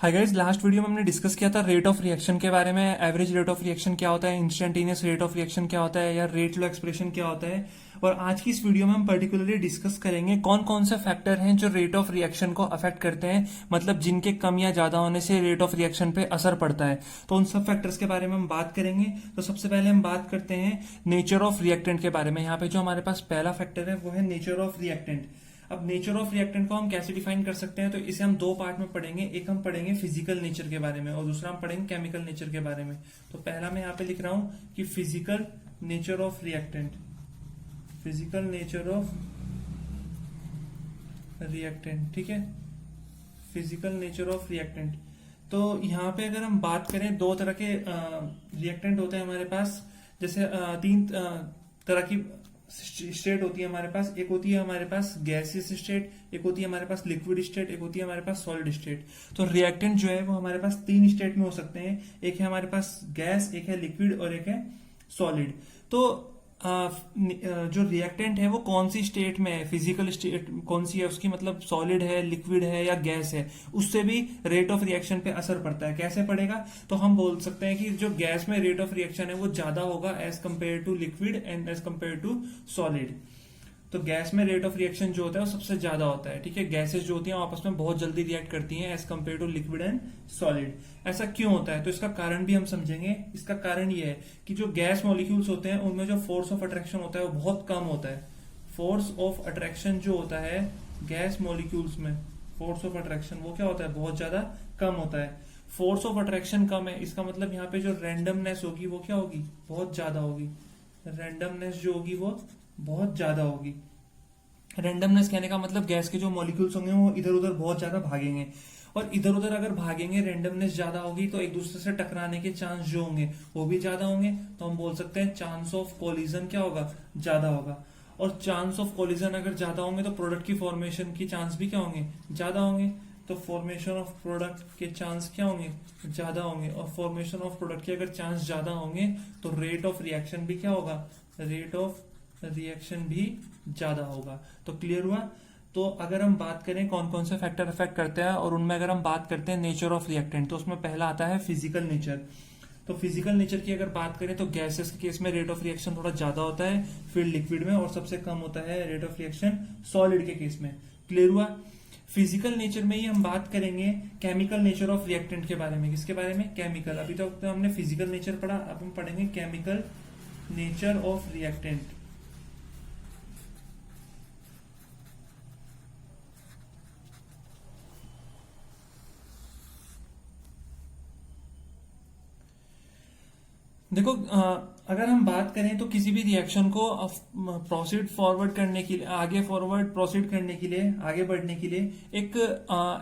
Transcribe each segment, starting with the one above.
Hi guys, last video में हमने discuss किया था रेट ऑफ रिएक्शन के बारे में। एवरेज रेट ऑफ रिएक्शन क्या होता है, इंस्टेंटेनियस रेट ऑफ रिएक्शन क्या होता है, या रेट लॉ एक्सप्रेशन क्या होता है। और आज की इस वीडियो में हम पर्टिकुलरली डिस्कस करेंगे कौन कौन से फैक्टर हैं जो रेट ऑफ रिएक्शन को अफेक्ट करते हैं, मतलब जिनके कम या ज्यादा होने से रेट ऑफ रिएक्शन पे असर पड़ता है। तो उन सब फैक्टर्स के बारे में हम बात करेंगे। तो सबसे पहले हम बात करते हैं नेचर ऑफ रिएक्टेंट के बारे में। यहाँ पे जो हमारे पास पहला फैक्टर है वो है नेचर ऑफ रिएक्टेंट। अब नेचर ऑफ रिएक्टेंट को हम कैसे डिफाइन कर सकते हैं, तो इसे हम दो पार्ट में पढ़ेंगे। एक हम पढ़ेंगे फिजिकल नेचर के बारे में और दूसरा हम पढ़ेंगे केमिकल नेचर के बारे में। तो पहला मैं यहाँ पे लिख रहा हूं कि physical nature of reactant, physical nature of reactant, ठीक है, फिजिकल नेचर ऑफ रिएक्टेंट। तो यहाँ पे अगर हम बात करें, दो तरह के रिएक्टेंट होते हैं हमारे पास। जैसे तीन तरह की स्टेट होती है हमारे पास। एक होती है हमारे पास गैसियस स्टेट, एक होती है हमारे पास लिक्विड स्टेट, एक होती है हमारे पास सॉलिड स्टेट। तो रिएक्टेंट जो है वो हमारे पास तीन स्टेट में हो सकते हैं। एक है हमारे पास गैस, एक है लिक्विड और एक है सॉलिड। तो जो रिएक्टेंट है वो कौन सी स्टेट में है, फिजिकल स्टेट कौन सी है उसकी, मतलब सॉलिड है, लिक्विड है या गैस है, उससे भी रेट ऑफ रिएक्शन पे असर पड़ता है। कैसे पड़ेगा, तो हम बोल सकते हैं कि जो गैस में रेट ऑफ रिएक्शन है वो ज्यादा होगा as compare to liquid and as compare to solid. तो गैस में रेट ऑफ रिएक्शन जो होता है वो सबसे ज्यादा होता है, ठीक है। गैसेस जो होती हैं आपस में बहुत जल्दी रिएक्ट करती हैं as compare to liquid and solid. ऐसा क्यों होता है, तो इसका कारण भी हम समझेंगे। इसका कारण ये है कि जो गैस मॉलिक्यूल्स होते हैं उनमें जो फोर्स ऑफ अट्रैक्शन होता है वो बहुत कम होता है। फोर्स ऑफ अट्रैक्शन जो होता है गैस मॉलिक्यूल्स में, फोर्स ऑफ अट्रैक्शन वो क्या होता है, बहुत ज्यादा कम होता है। फोर्स ऑफ अट्रैक्शन कम है, इसका मतलब यहाँ पे जो रैंडमनेस होगी वो क्या होगी, बहुत ज्यादा होगी। रैंडमनेस जो होगी वो बहुत ज्यादा होगी। रैंडमनेस कहने का मतलब गैस के जो मॉलिक्यूल्स होंगे वो इधर उधर बहुत ज्यादा भागेंगे, और इधर उधर अगर भागेंगे, रैंडमनेस ज्यादा होगी तो एक दूसरे से टकराने के चांस जो होंगे वो भी ज्यादा होंगे। तो हम बोल सकते हैं चांस ऑफ कोलिजन क्या होगा, ज्यादा होगा। और चांस ऑफ कोलिजन अगर ज्यादा होंगे तो प्रोडक्ट की फॉर्मेशन की चांस भी क्या होंगे, ज्यादा होंगे। तो फॉर्मेशन ऑफ प्रोडक्ट के चांस क्या होंगे, ज्यादा होंगे। और फॉर्मेशन ऑफ प्रोडक्ट के अगर चांस ज्यादा होंगे तो रेट ऑफ रिएक्शन भी क्या होगा, रेट ऑफ रिएक्शन भी ज्यादा होगा। तो क्लियर हुआ। तो अगर हम बात करें कौन कौन से फैक्टर अफेक्ट करते हैं, और उनमें अगर हम बात करते हैं नेचर ऑफ रिएक्टेंट, तो उसमें पहला आता है फिजिकल नेचर। तो फिजिकल नेचर की अगर बात करें तो गैसेस के केस में रेट ऑफ रिएक्शन थोड़ा ज्यादा होता है, फिर लिक्विड में, और सबसे कम होता है रेट ऑफ रिएक्शन सॉलिड के केस में। क्लियर हुआ। फिजिकल नेचर में ही हम बात करेंगे केमिकल नेचर ऑफ रिएक्टेंट के बारे में। किसके बारे में, केमिकल। अभी तक तो हमने फिजिकल नेचर पढ़ा, अब हम पढ़ेंगे केमिकल नेचर ऑफ रिएक्टेंट। देखो, अगर हम बात करें तो किसी भी रिएक्शन को प्रोसीड फॉरवर्ड करने के लिए, आगे फॉरवर्ड प्रोसीड करने के लिए, आगे बढ़ने के लिए एक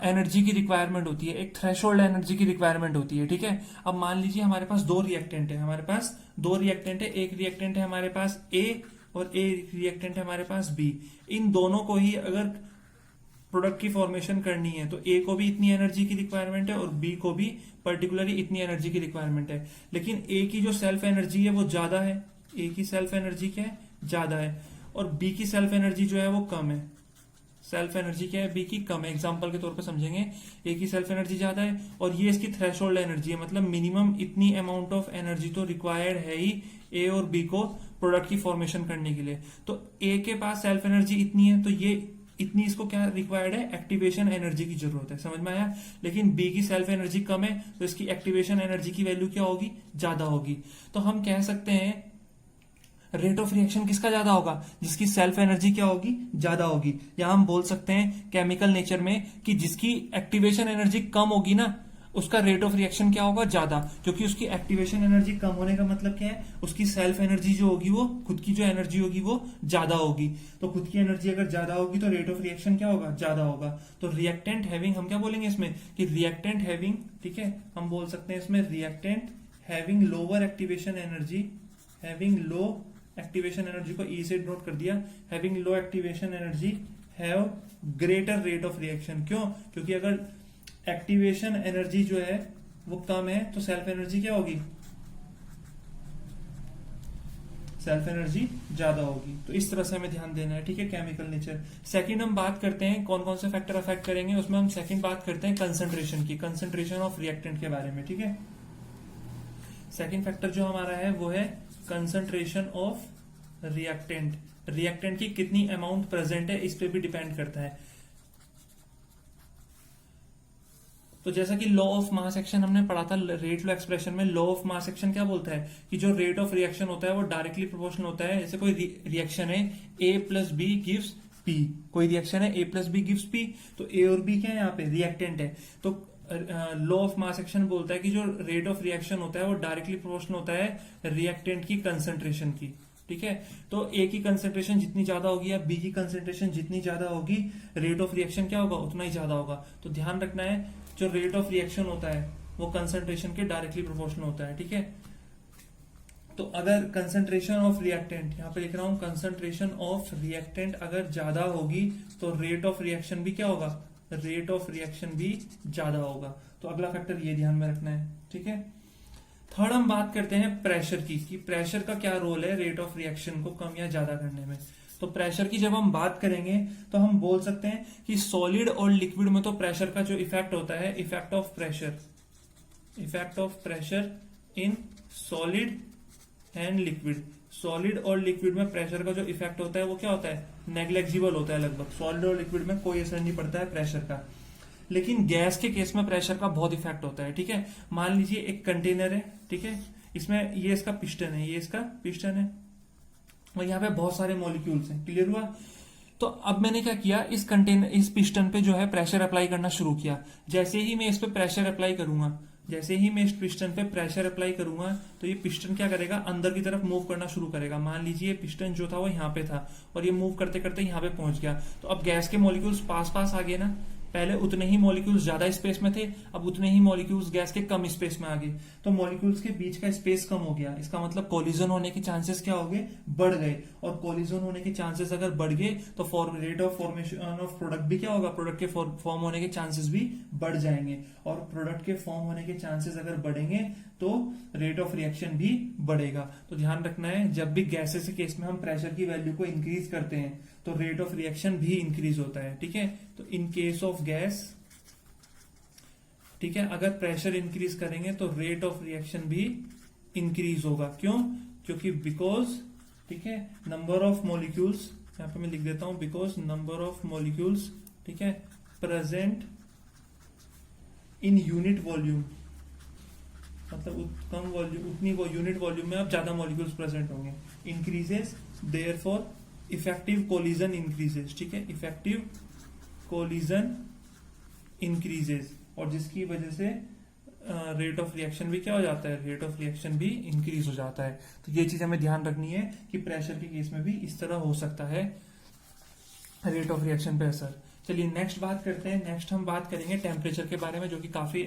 एनर्जी की रिक्वायरमेंट होती है, एक थ्रेशोल्ड एनर्जी की रिक्वायरमेंट होती है, ठीक है। अब मान लीजिए हमारे पास दो रिएक्टेंट है, हमारे पास दो रिएक्टेंट है। एक रिएक्टेंट है हमारे पास ए और एक रिएक्टेंट है हमारे पास बी। इन दोनों को ही अगर प्रोडक्ट की फॉर्मेशन करनी है तो ए को भी इतनी एनर्जी की रिक्वायरमेंट है और बी को भी पर्टिकुलरली इतनी एनर्जी की रिक्वायरमेंट है। लेकिन ए की जो सेल्फ एनर्जी है वो ज्यादा है, ए की सेल्फ एनर्जी क्या है, ज्यादा है, और बी की सेल्फ एनर्जी जो है वो कम है। सेल्फ एनर्जी क्या है, बी की कम है। एग्जांपल के तौर पे समझेंगे, ए की सेल्फ एनर्जी ज्यादा है और ये इसकी थ्रेशोल्ड एनर्जी है, मतलब मिनिमम इतनी अमाउंट ऑफ एनर्जी तो रिक्वायर्ड है ही ए और बी को प्रोडक्ट की फॉर्मेशन करने के लिए। तो ए के पास सेल्फ एनर्जी इतनी है तो ये इतनी, इसको क्या रिक्वायर्ड है, एक्टिवेशन एनर्जी की जरूरत है। समझ में आया। लेकिन बी की सेल्फ एनर्जी कम है तो इसकी एक्टिवेशन एनर्जी की वैल्यू क्या होगी, ज्यादा होगी। तो हम कह सकते हैं रेट ऑफ रिएक्शन किसका ज्यादा होगा, जिसकी सेल्फ एनर्जी क्या होगी, ज्यादा होगी। या हम बोल सकते हैं केमिकल नेचर में कि जिसकी एक्टिवेशन एनर्जी कम होगी ना, उसका रेट ऑफ रिएक्शन क्या होगा, ज्यादा। क्योंकि उसकी एक्टिवेशन एनर्जी कम होने का मतलब क्या है, उसकी सेल्फ एनर्जी जो होगी, वो खुद की जो एनर्जी होगी वो ज्यादा होगी। तो खुद की एनर्जी अगर ज्यादा होगी तो रेट ऑफ रिएक्शन क्या होगा, ज्यादा होगा। तो रिएक्टेंट हैविंग, हम क्या बोलेंगे इसमें कि रिएक्टेंट हैविंग, ठीक है, हम बोल सकते हैं इसमें reactant having lower activation energy, having low activation energy को ई से नोट कर दिया, having low activation energy have greater rate of reaction. क्यों, क्योंकि अगर एक्टिवेशन एनर्जी जो है वो कम है तो सेल्फ एनर्जी क्या होगी, सेल्फ एनर्जी ज्यादा होगी। तो इस तरह से हमें ध्यान देना है, ठीक है, केमिकल नेचर। सेकंड हम बात करते हैं कौन कौन से फैक्टर अफेक्ट करेंगे, उसमें हम सेकंड बात करते हैं कंसंट्रेशन की, कंसंट्रेशन ऑफ रिएक्टेंट के बारे में, ठीक है। सेकंड फैक्टर जो हमारा है वो है कंसंट्रेशन ऑफ रिएक्टेंट। रिएक्टेंट की कितनी अमाउंट प्रेजेंट है इस पे भी डिपेंड करता है। तो जैसा कि लॉ ऑफ मास एक्शन हमने पढ़ा था रेट लॉ एक्सप्रेशन में, लॉ ऑफ मास एक्शन क्या बोलता है कि जो रेट ऑफ रिएक्शन होता है वो डायरेक्टली प्रोपोर्शनल होता है। जैसे कोई रिएक्शन है ए प्लस बी गिव्स पी, कोई रिएक्शन है ए प्लस बी गिव्स पी, तो ए और बी क्या है यहाँ पे, रिएक्टेंट है। तो लॉ ऑफ मास एक्शन बोलता है कि जो रेट ऑफ रिएक्शन होता है वो डायरेक्टली प्रोपोर्शनल होता है रिएक्टेंट की कंसंट्रेशन की, ठीक है। तो ए की कंसंट्रेशन जितनी ज्यादा होगी या बी की कंसंट्रेशन जितनी ज्यादा होगी, रेट ऑफ रिएक्शन क्या होगा, उतना ही ज्यादा होगा। तो ध्यान रखना है जो रेट ऑफ रिएक्शन होता है वो कंसंट्रेशन के डायरेक्टली प्रोपोर्शनल होता है, ठीक है। तो अगर कंसंट्रेशन ऑफ रिएक्टेंट, यहां पे लिख रहा हूं कंसंट्रेशन ऑफ रिएक्टेंट अगर ज्यादा होगी तो रेट ऑफ रिएक्शन भी क्या होगा, रेट ऑफ रिएक्शन भी ज्यादा होगा। तो अगला फैक्टर ये ध्यान में रखना है, ठीक है। थर्ड हम बात करते हैं प्रेशर की, कि प्रेशर का क्या रोल है रेट ऑफ रिएक्शन को कम या ज्यादा करने में। तो प्रेशर की जब हम बात करेंगे तो हम बोल सकते हैं कि सॉलिड और लिक्विड में तो प्रेशर का जो इफेक्ट होता है, effect of pressure in solid and liquid, solid और लिक्विड में प्रेशर का जो इफेक्ट होता है वो क्या होता है, नेग्लेक्जिबल होता है लगभग। सॉलिड और लिक्विड में कोई असर नहीं पड़ता है प्रेशर का। लेकिन गैस के केस में प्रेशर का बहुत इफेक्ट होता है, ठीक है। मान लीजिए एक कंटेनर है, ठीक है, इसमें ये इसका पिस्टन है, ये इसका पिस्टन है और यहाँ पे बहुत सारे मॉलिक्यूल्स हैं, क्लियर हुआ। तो अब मैंने क्या किया, इस कंटेनर, इस पिस्टन पे जो है प्रेशर अप्लाई करना शुरू किया। जैसे ही मैं इस पे प्रेशर अप्लाई करूंगा, जैसे ही मैं इस पिस्टन पे प्रेशर अप्लाई करूंगा तो ये पिस्टन क्या करेगा, अंदर की तरफ मूव करना शुरू करेगा। मान लीजिए पिस्टन जो था वो यहाँ पे था और ये मूव करते करते यहाँ पे पहुंच गया। तो अब गैस के मॉलिक्यूल्स पास पास आ गए ना, पहले उतने ही मॉलिक्यूल्स ज्यादा स्पेस में थे, अब उतने ही मॉलिक्यूल्स गैस के कम स्पेस में आ गए। तो मॉलिक्यूल्स के बीच का स्पेस कम हो गया, इसका मतलब कोलिजन होने के चांसेस क्या हो गए, बढ़ गए। और कोलिजन होने के चांसेस अगर बढ़ गए तो rate of formation of product भी क्या होगा, प्रोडक्ट के फॉर्म होने के चांसेस भी बढ़ जाएंगे। और प्रोडक्ट के फॉर्म होने के चांसेस अगर बढ़ेंगे तो रेट ऑफ रिएक्शन भी बढ़ेगा। तो ध्यान रखना है जब भी गैसेस के केस में हम प्रेशर की वैल्यू को इंक्रीज करते हैं तो रेट ऑफ रिएक्शन भी इंक्रीज होता है, ठीक है। तो इन केस ऑफ गैस, ठीक है, अगर प्रेशर इंक्रीज करेंगे तो रेट ऑफ रिएक्शन भी इंक्रीज होगा। क्यों, क्योंकि बिकॉज, ठीक है, नंबर ऑफ मॉलिक्यूल्स, यहां पे मैं लिख देता हूं बिकॉज नंबर ऑफ मॉलिक्यूल्स, ठीक है, प्रेजेंट इन यूनिट वॉल्यूम, मतलब कम वॉल्यूम, उतनी वो यूनिट वॉल्यूम में अब ज्यादा मॉलिक्यूल्स प्रेजेंट होंगे, increases, therefore effective collision increases, ठीक है, इफेक्टिव कोलिजन इंक्रीजेस, और जिसकी वजह से रेट ऑफ रिएक्शन भी क्या हो जाता है, रेट ऑफ रिएक्शन भी इंक्रीज हो जाता है। तो ये चीज हमें ध्यान रखनी है कि प्रेशर के केस में भी इस तरह हो सकता है रेट ऑफ रिएक्शन पे असर। चलिए नेक्स्ट बात करते हैं। नेक्स्ट हम बात करेंगे टेम्परेचर के बारे में, जो कि काफी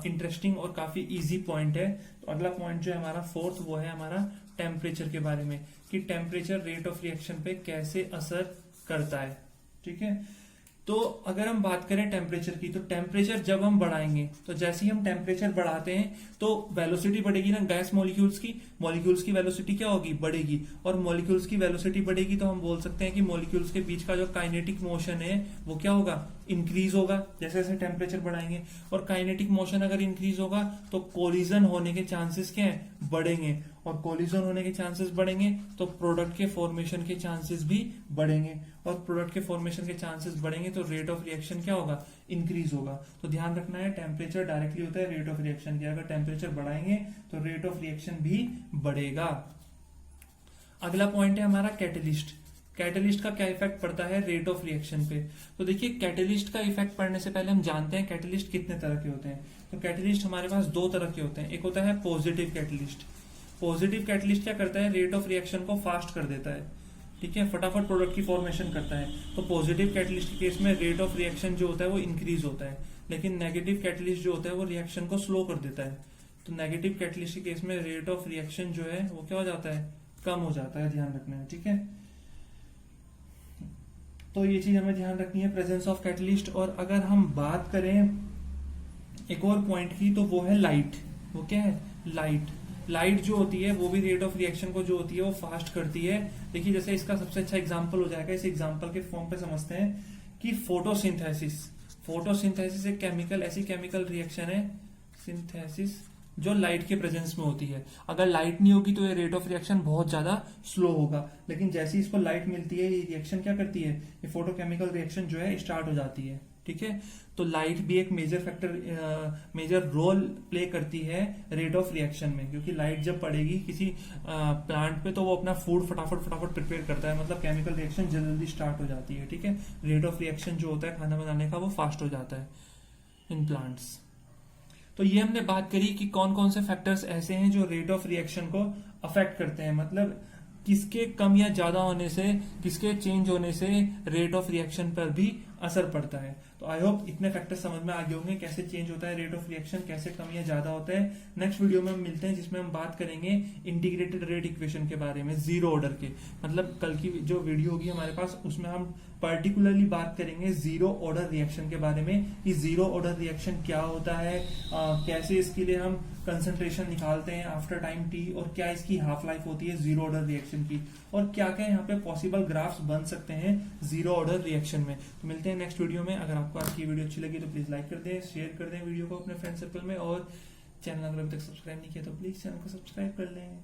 इंटरेस्टिंग और काफी इजी पॉइंट है। तो अगला पॉइंट जो है हमारा फोर्थ, वो है हमारा टेम्परेचर के बारे में, कि टेम्परेचर रेट ऑफ रिएक्शन पे कैसे असर करता है, ठीक है। तो अगर हम बात करें टेम्परेचर की, तो टेम्परेचर जब हम बढ़ाएंगे तो जैसे ही हम टेम्परेचर बढ़ाते हैं तो वेलोसिटी बढ़ेगी ना गैस मॉलिक्यूल्स की वेलोसिटी क्या होगी, बढ़ेगी। और मॉलिक्यूल्स की वेलोसिटी बढ़ेगी तो हम बोल सकते हैं कि मॉलिक्यूल्स के बीच का जो काइनेटिक मोशन है वो क्या होगा, इंक्रीज होगा जैसे जैसे टेम्परेचर बढ़ाएंगे। और काइनेटिक मोशन अगर इंक्रीज होगा तो कोलिजन होने के चांसेस क्या है, बढ़ेंगे। और कोलिजन होने के चांसेस बढ़ेंगे तो प्रोडक्ट के फॉर्मेशन के चांसेस भी बढ़ेंगे। और प्रोडक्ट के फॉर्मेशन के चांसेस बढ़ेंगे तो रेट ऑफ रिएक्शन क्या होगा, इंक्रीज होगा। तो ध्यान रखना है टेम्परेचर डायरेक्टली होता है रेट ऑफ रिएक्शन की, अगर टेम्परेचर बढ़ाएंगे तो रेट ऑफ रिएक्शन भी बढ़ेगा। अगला पॉइंट है हमारा कैटलिस्ट। कैटलिस्ट का क्या इफेक्ट पड़ता है रेट ऑफ रिएक्शन पे। तो देखिए कैटलिस्ट का इफेक्ट पड़ने से पहले हम जानते हैं कैटलिस्ट कितने तरह के होते हैं। तो कैटलिस्ट हमारे पास दो तरह के होते हैं, एक होता है पॉजिटिव कैटलिस्ट। पॉजिटिव कैटलिस्ट क्या करता है, रेट ऑफ रिएक्शन को फास्ट कर देता है, ठीक है, फटाफट प्रोडक्ट की फॉर्मेशन करता है। तो पॉजिटिव कैटलिस्ट के केस में रेट ऑफ रिएक्शन जो होता है वो इंक्रीज होता है। लेकिन नेगेटिव कैटलिस्ट जो होता है वो रिएक्शन को स्लो कर देता है। तो नेगेटिव कैटलिस्ट के केस में रेट ऑफ रिएक्शन जो है वो क्या हो जाता है, कम हो जाता है, ध्यान रखना है, ठीक है। तो ये चीज हमें ध्यान रखनी है, प्रेजेंस ऑफ कैटलिस्ट। और अगर हम बात करें एक और पॉइंट की तो वो है लाइट। वो क्या है, लाइट। लाइट जो होती है वो भी रेट ऑफ रिएक्शन को जो होती है वो फास्ट करती है। देखिए जैसे इसका सबसे अच्छा एग्जांपल हो जाएगा, इस एग्जांपल के फॉर्म पे समझते हैं कि फोटोसिंथेसिस। फोटोसिंथेसिस एक केमिकल, ऐसी केमिकल रिएक्शन है सिंथेसिस जो लाइट के प्रेजेंस में होती है। अगर लाइट नहीं होगी तो ये रेट ऑफ रिएक्शन बहुत ज्यादा स्लो होगा, लेकिन जैसे ही इसको लाइट मिलती है ये रिएक्शन क्या करती है, ये फोटोकेमिकल रिएक्शन जो है स्टार्ट हो जाती है। ठीक है, तो लाइट भी एक major factor, major role play करती है रेट ऑफ रिएक्शन में, क्योंकि लाइट जब पड़ेगी किसी प्लांट पे तो वो अपना फूड फटाफट फटाफट प्रिपेयर करता है, मतलब केमिकल रिएक्शन जल्दी स्टार्ट हो जाती है। ठीक है, रेट ऑफ रिएक्शन जो होता है खाना बनाने का वो फास्ट हो जाता है इन प्लांट्स। तो ये हमने बात करी कि कौन कौन से फैक्टर्स ऐसे हैं जो रेट ऑफ रिएक्शन को अफेक्ट करते हैं, मतलब किसके कम या ज्यादा होने से, किसके चेंज होने से रेट ऑफ रिएक्शन पर भी असर पड़ता है। तो आई होप इतने फैक्टर्स समझ में आ गए होंगे, कैसे चेंज होता है रेट ऑफ रिएक्शन, कैसे कम या ज्यादा होता है। नेक्स्ट वीडियो में हम मिलते हैं जिसमें हम बात करेंगे इंटीग्रेटेड रेट इक्वेशन के बारे में, जीरो ऑर्डर के। मतलब कल की जो वीडियो होगी हमारे पास उसमें हम पर्टिकुलरली बात करेंगे जीरो ऑर्डर रिएक्शन के बारे में, कि जीरो ऑर्डर रिएक्शन क्या होता है, कैसे इसके लिए हम कंसंट्रेशन निकालते हैं आफ्टर टाइम टी, और क्या इसकी हाफ लाइफ होती है जीरो ऑर्डर रिएक्शन की, और क्या क्या यहाँ पे पॉसिबल ग्राफ्स बन सकते हैं जीरो ऑर्डर रिएक्शन में। तो मिलते हैं नेक्स्ट वीडियो में। अगर आपको आज की वीडियो अच्छी लगी तो प्लीज लाइक कर दें, शेयर कर दें वीडियो को अपने फ्रेंड सर्कल में, और चैनल अगर अभी तक सब्सक्राइब नहीं किया तो प्लीज चैनल को सब्सक्राइब कर लें।